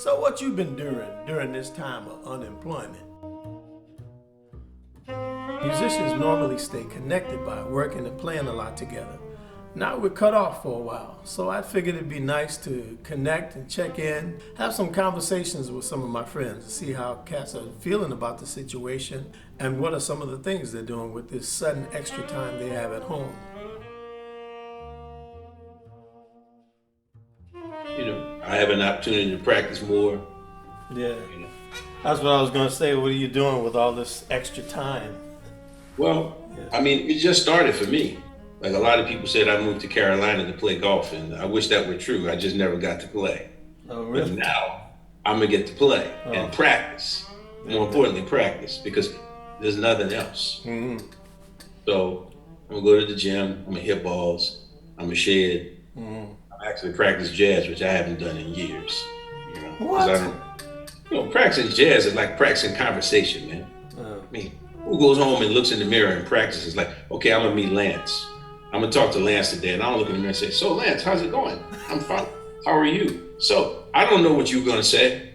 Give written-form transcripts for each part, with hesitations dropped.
So what you been doing during this time of unemployment? Musicians normally stay connected by working and playing a lot together. Now we're cut off for a while, so I figured it'd be nice to connect and check in, have some conversations with some of my friends to see how cats are feeling about the situation and what are some of the things they're doing with this sudden extra time they have at home. I have an opportunity to practice more. Yeah, that's what I was gonna say. What are you doing with all this extra time? Well, I mean, it just started for me. Like a lot of people said, I moved to Carolina to play golf, and I wish that were true. I just never got to play. Oh, really? But now I'm gonna get to play and practice. More importantly, practice, because there's nothing else. Mm-hmm. So I'm gonna go to the gym. I'm gonna hit balls. I'm gonna shed. Mm-hmm. I'm actually practice jazz, which I haven't done in years. What? Practicing jazz is like practicing conversation, man. I mean, who goes home and looks in the mirror and practices like, okay, I'm gonna meet Lance. I'm gonna talk to Lance today, and I don't look in the mirror and say, so Lance, how's it going? I'm fine. How are you? So I don't know what you're gonna say,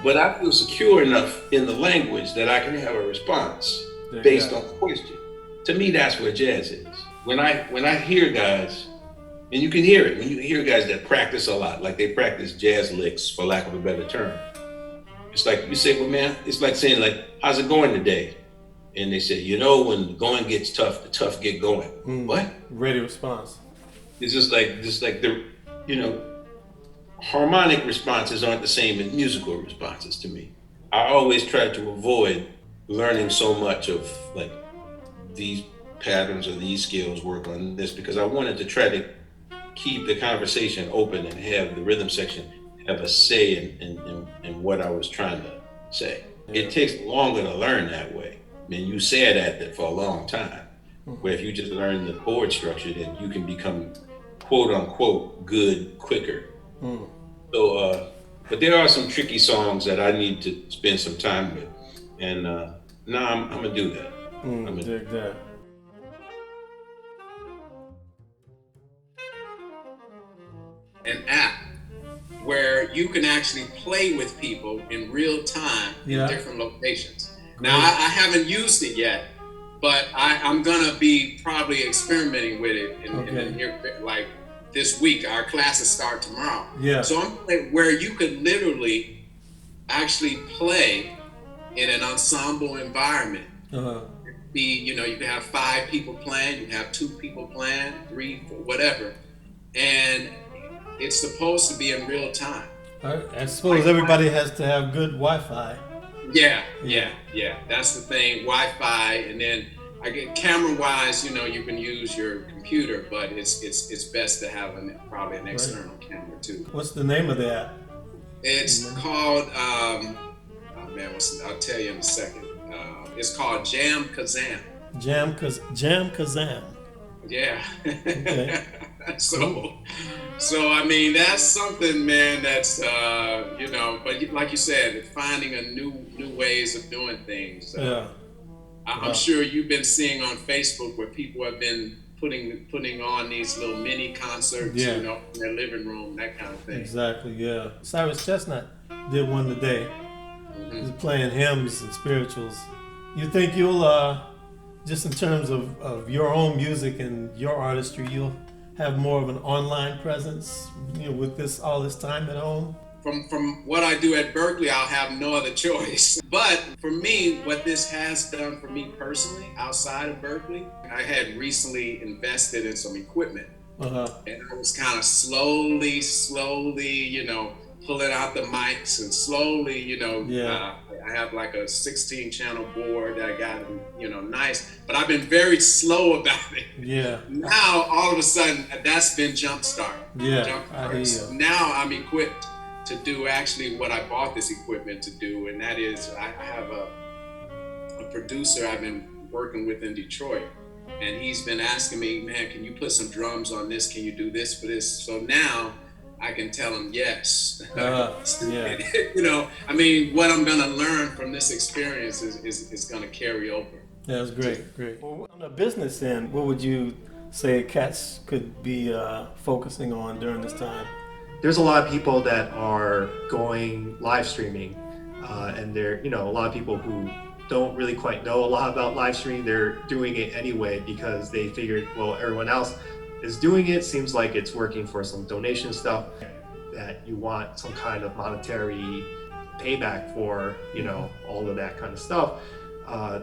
but I feel secure enough in the language that I can have a response based on the question. To me, that's where jazz is. When I hear guys, and you can hear it, when you hear guys that practice a lot, like they practice jazz licks, for lack of a better term. It's like you say, well, man, it's like saying, like, how's it going today? And they say, when the going gets tough, the tough get going. What? Ready response. It's just like the, harmonic responses aren't the same as musical responses to me. I always try to avoid learning so much of like these patterns or these skills, work on this, because I wanted to try to keep the conversation open and have the rhythm section have a say in what I was trying to say. It takes longer to learn that way. I mean, you said that for a long time, where if you just learn the chord structure, then you can become quote unquote good quicker. So, but there are some tricky songs that I need to spend some time with, and now I'm gonna do that. I'm gonna dig that. An app where you can actually play with people in real time in different locations. Now, I haven't used it yet, but I'm gonna be probably experimenting with it in the near, like this week. Our classes start tomorrow. So I'm where you could literally actually play in an ensemble environment. You can have 5 people playing, you can have 2 people playing, 3, 4, whatever, and it's supposed to be in real time. I suppose everybody has to have good Wi-Fi. Yeah. That's the thing, Wi-Fi, and then camera-wise, you can use your computer, but it's best to have probably an external camera too. What's the name of the app? It's called, I'll tell you in a second. It's called Jam Kazam. Jam Kazam. Yeah. Okay. So I mean, that's something, man, that's but like you said, finding a new ways of doing things. I'm sure you've been seeing on Facebook where people have been putting on these little mini concerts, in their living room, that kind of thing. Exactly, yeah. Cyrus Chestnut did one today. He's playing hymns and spirituals. You think you'll, just in terms of your own music and your artistry, you'll have more of an online presence, with all this time at home? From what I do at Berkeley, I'll have no other choice. But for me, what this has done for me personally, outside of Berkeley, I had recently invested in some equipment. And I was kind of slowly, pulling out the mics and slowly, I have like a 16-channel board that I got, nice, but I've been very slow about it. Now, all of a sudden, that's been jump-started. I hear you. So now I'm equipped to do actually what I bought this equipment to do, and that is I have a producer I've been working with in Detroit, and he's been asking me, man, can you put some drums on this? Can you do this for this? So now I can tell him yes. I mean, what I'm gonna learn from this experience is gonna carry over. That's great. Well, on the business end, what would you say cats could be focusing on during this time? there's a lot of people that are going live streaming, and there, a lot of people who don't really quite know a lot about live streaming. They're doing it anyway because they figured, well, everyone else is doing it. Seems like it's working for some donation stuff, that you want some kind of monetary payback for, all of that kind of stuff.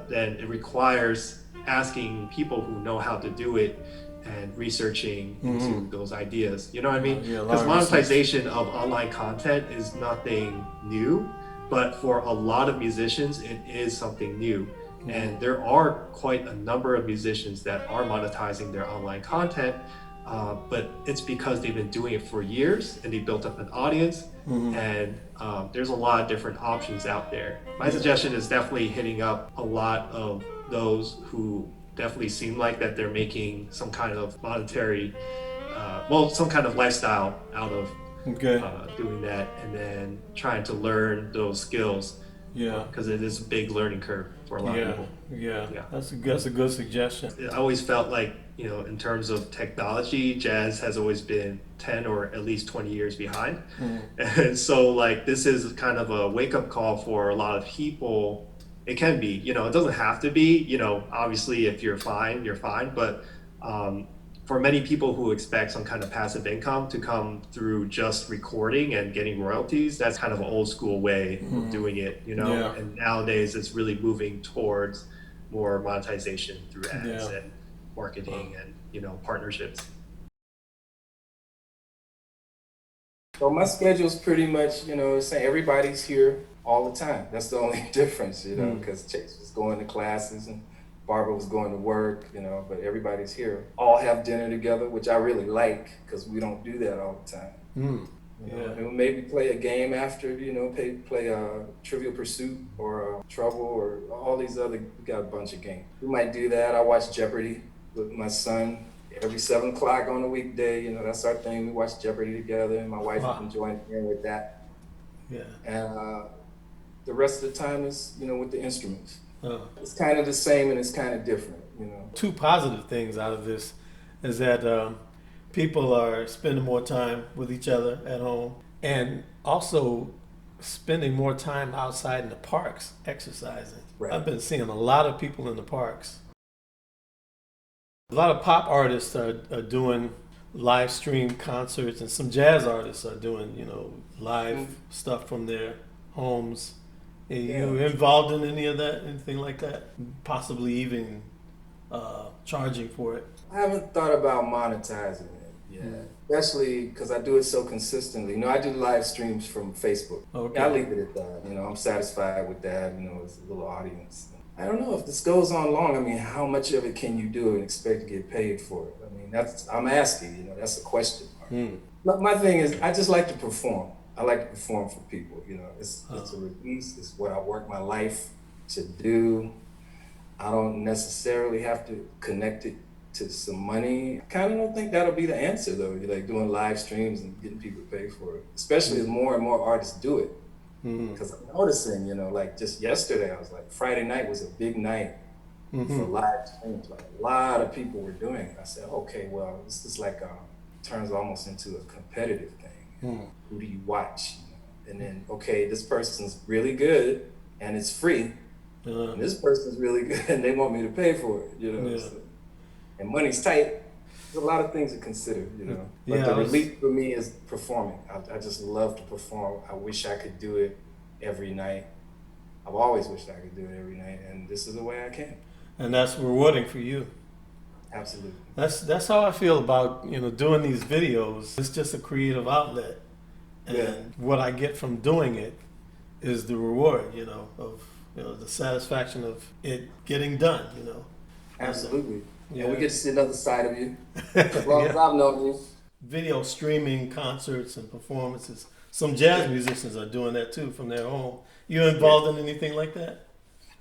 Then it requires asking people who know how to do it and researching into those ideas. You know what I mean? Because monetization of online content is nothing new, but for a lot of musicians, it is something new. And there are quite a number of musicians that are monetizing their online content, but it's because they've been doing it for years and they built up an audience. And there's a lot of different options out there. My suggestion is definitely hitting up a lot of those who definitely seem like that they're making some kind of monetary, some kind of lifestyle out of doing that, and then trying to learn those skills. Because it is a big learning curve for a lot of people. That's a good suggestion. I always felt like, in terms of technology, jazz has always been 10 or at least 20 years behind. And so like this is kind of a wake-up call for a lot of people. It can be, it doesn't have to be, obviously if you're fine, you're fine. But for many people who expect some kind of passive income to come through just recording and getting royalties, that's kind of an old school way of doing it, And nowadays it's really moving towards more monetization through ads and marketing and, partnerships. So my schedule's pretty much, saying everybody's here all the time. That's the only difference, because Chase was going to classes and Barbara was going to work, but everybody's here. All have dinner together, which I really like because we don't do that all the time. And maybe play a game after, play a Trivial Pursuit or Trouble or all these other, we got a bunch of games. We might do that. I watch Jeopardy with my son every 7 o'clock on a weekday. That's our thing. We watch Jeopardy together, and my wife is enjoying hearing with that. And the rest of the time is, with the instruments. It's kind of the same and it's kind of different, Two positive things out of this is that people are spending more time with each other at home, and also spending more time outside in the parks exercising. Right. I've been seeing a lot of people in the parks. A lot of pop artists are doing live stream concerts, and some jazz artists are doing, live stuff from their homes. Are you involved in any of that, anything like that? Possibly even charging for it? I haven't thought about monetizing it yet, especially because I do it so consistently. I do live streams from Facebook. Okay. I leave it at that. I'm satisfied with that. It's a little audience. I don't know if this goes on long. How much of it can you do and expect to get paid for it? I'm asking. That's the question mark. My thing is, I just like to perform. I like to perform for people, it's a release, it's what I work my life to do. I don't necessarily have to connect it to some money. I kind of don't think that'll be the answer though, like doing live streams and getting people to pay for it, especially as more and more artists do it. Because I'm noticing, like just yesterday, I was like, Friday night was a big night for live streams. Like a lot of people were doing it. I said, okay, well, this is like, turns almost into a competitive thing. Who do you watch? And then, okay, this person's really good and it's free. And this person's really good and they want me to pay for it, So, and money's tight. There's a lot of things to consider, But the relief for me is performing. I just love to perform. I wish I could do it every night. I've always wished I could do it every night, and this is the way I can. And that's rewarding for you. Absolutely. That's how I feel about doing these videos. It's just a creative outlet, and what I get from doing it is the reward, of the satisfaction of it getting done. Absolutely. And we get to see another side of you. As long as I've known you. Video streaming concerts and performances. Some jazz musicians are doing that too from their home. You involved in anything like that?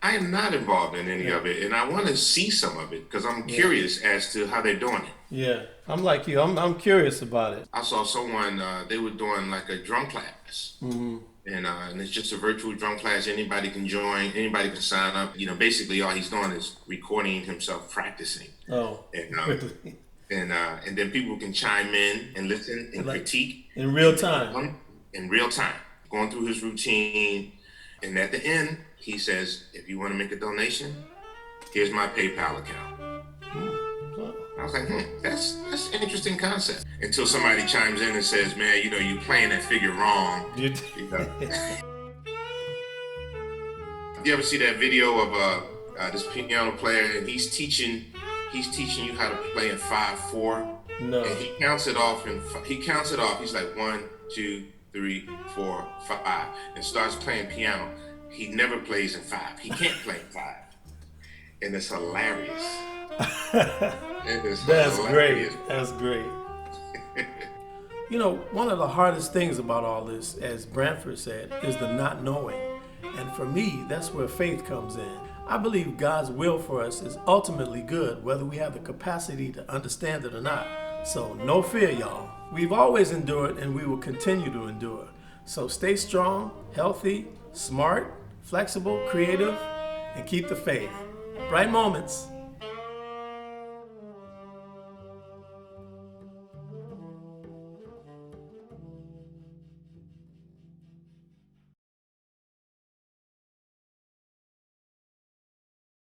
I am not involved in any of it, and I want to see some of it because I'm curious as to how they're doing it. Yeah, I'm like you. I'm curious about it. I saw someone, they were doing like a drum class. And it's just a virtual drum class. Anybody can join. Anybody can sign up. Basically all he's doing is recording himself practicing. Oh, and really? and then people can chime in and listen and critique in real time. In real time, going through his routine, and at the end, he says, "If you want to make a donation, here's my PayPal account." I was like, that's an interesting concept. Until somebody chimes in and says, "Man, you know, you playing that figure wrong." You know? You ever see that video of this piano player, and he's teaching you how to play in 5/4? No. And he counts it off, He's like 1, 2, 3, 4, 5, and starts playing piano. He never plays in 5. He can't play in 5, and it's hilarious. That's great. That's great. You know, one of the hardest things about all this, as Branford said, is the not knowing. And for me, that's where faith comes in. I believe God's will for us is ultimately good, whether we have the capacity to understand it or not. So no fear, y'all. We've always endured and we will continue to endure. So stay strong, healthy, smart, flexible, creative, and keep the faith. Bright moments.